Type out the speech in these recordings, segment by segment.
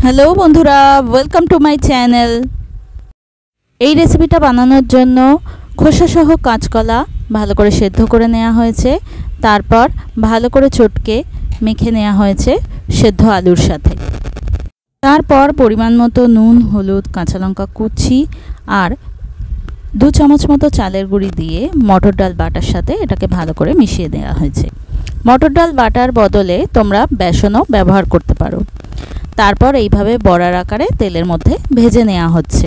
Hello বন্ধুরা, welcome to my channel. এই রেসিপিটা বানানোর জন্য খোসাসহ কাঁচকলা ভালো করে সেদ্ধ করে নেওয়া হয়েছে। তারপর ভালো করে চটকে মেখে নেওয়া হয়েছে সেদ্ধ আলুর সাথে। তারপর পরিমাণ মতো নুন, হলুদ, কাঁচা লঙ্কা কুচি আর 2 চামচ মতো চালের গুঁড়ি দিয়ে মটর ডাল বাটার সাথে এটাকে ভালো করে মিশিয়ে দেওয়া হয়েছে। মটর ডাল বাটার বদলে তোমরা বেসনও ব্যবহার করতে পারো। তারপর এইভাবে বড়ার আকারে তেলের মধ্যে ভেজে নেওয়া হচ্ছে।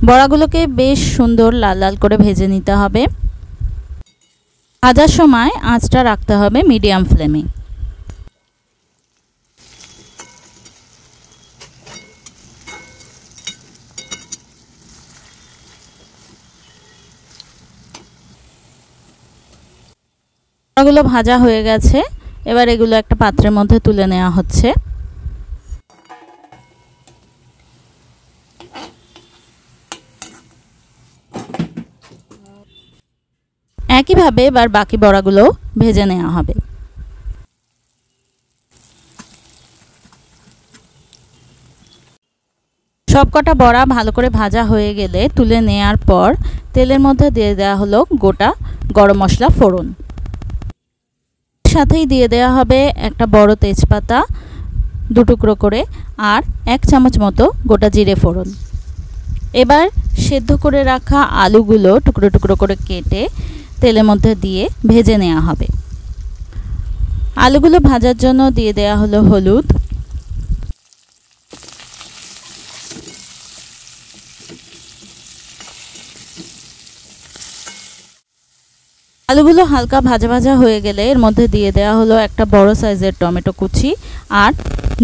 বড়াগুলোকে বেশ সুন্দর লাল লাল করে ভেজে নিতে হবে। ভাজার সময় আঁচটা রাখতে হবে মিডিয়াম ফ্লেমে। বড়াগুলো ভাজা হয়ে গেছে, এবার এগুলো একটা পাত্রের মধ্যে তুলে নেওয়া হচ্ছে। একইভাবে এবার বাকি বড়াগুলো ভেজে নেওয়া হবে। সবকটা বড়া ভালো করে ভাজা হয়ে গেলে তুলে নেওয়ার পর তেলের মধ্যে দিয়ে দেওয়া হলো গোটা গরম মশলা ফোড়ন। সাথেই দিয়ে দেওয়া হবে একটা বড় তেজপাতা 2 টুকরো করে আর 1 চামচ মতো গোটা জিরে ফোড়ন। এবার সেদ্ধ করে রাখা আলুগুলো টুকরো টুকরো করে কেটে তেলের মধ্যে দিয়ে ভেজে নেওয়া হবে। আলুগুলো ভাজার জন্য দিয়ে দেওয়া হলো হলুদ, আলুগুলো হালকা ভাজা ভাজা হয়ে গেলে এর মধ্যে দিয়ে দেওয়া হলো একটা বড় সাইজের টমেটো কুচি আর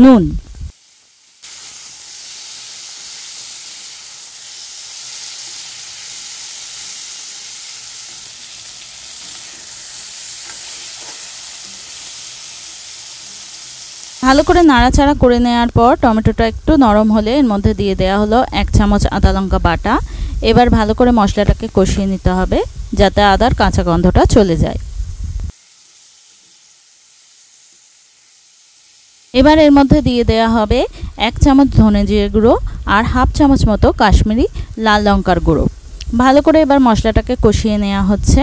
নুন। ভালো করে নাড়াচাড়া করে নেওয়ার পর টমেটোটা একটু নরম হলে এর মধ্যে দিয়ে দেওয়া হলো 1 চামচ আদা লঙ্কা বাটা। এবার ভালো করে মশলাটাকে কষিয়ে নিতে হবে যাতে আদার কাঁচা গন্ধটা চলে যায়। এবার এর মধ্যে দিয়ে দেওয়া হবে 1 চামচ ধনে জিরে গুঁড়ো আর 1/2 চামচ মতো কাশ্মীরি লাল লঙ্কার গুঁড়ো। ভালো করে এবার মশলাটাকে কষিয়ে নেওয়া হচ্ছে।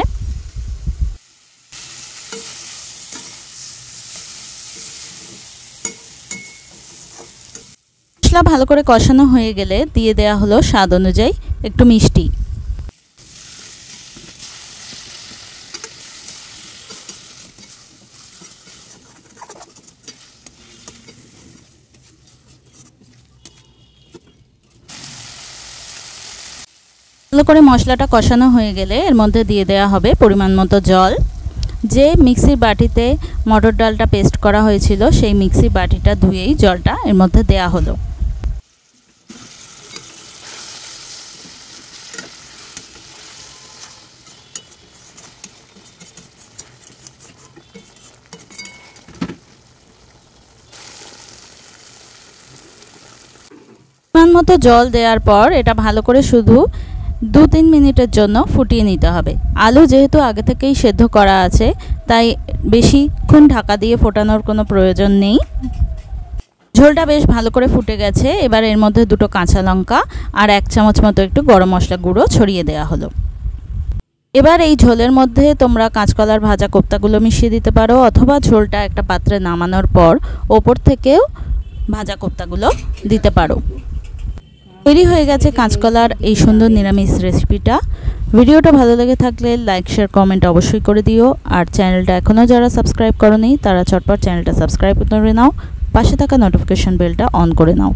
মশলা ভালো করে কষানো হয়ে গেলে দিয়ে দেওয়া হলো স্বাদ অনুযায়ী একটু মিষ্টি। ভালো করে মশলাটা কষানো হয়ে গেলে এর মধ্যে দিয়ে দেওয়া হবে পরিমাণ মতো জল। যে মিক্সির বাটিতে মটর ডালটা পেস্ট করা হয়েছিল সেই মিক্সির বাটিটা ধুয়েই জলটা এর মধ্যে দেওয়া হলো। পরিমাণ মতো জল দেওয়ার পর এটা ভালো করে শুধু 2-3 মিনিটের জন্য ফুটিয়ে নিতে হবে। আলু যেহেতু আগে থেকেই সেদ্ধ করা আছে তাই বেশিক্ষণ ঢাকা দিয়ে ফোটানোর কোনো প্রয়োজন নেই। ঝোলটা বেশ ভালো করে ফুটে গেছে। এবার এর মধ্যে 2টো কাঁচা লঙ্কা আর 1 চামচ মতো একটু গরম মশলা গুঁড়ো ছড়িয়ে দেওয়া হলো। এবার এই ঝোলের মধ্যে তোমরা কাঁচকলার ভাজা কোপ্তাগুলো মিশিয়ে দিতে পারো অথবা ঝোলটা একটা পাত্রে নামানোর পর ওপর থেকেও ভাজা কোপ্তাগুলো দিতে পারো। তৈরি হয়ে গেছে কাঁচকলার এই সুন্দর নিরামিষ রেসিপিটা। ভিডিওটা ভালো লেগে থাকলে লাইক, শেয়ার, কমেন্ট অবশ্যই করে দিও। আর চ্যানেলটা এখনও যারা সাবস্ক্রাইব করোনি তারা চটপট চ্যানেলটা সাবস্ক্রাইব করে নাও, পাশে থাকা নোটিফিকেশন বেলটা অন করে নাও।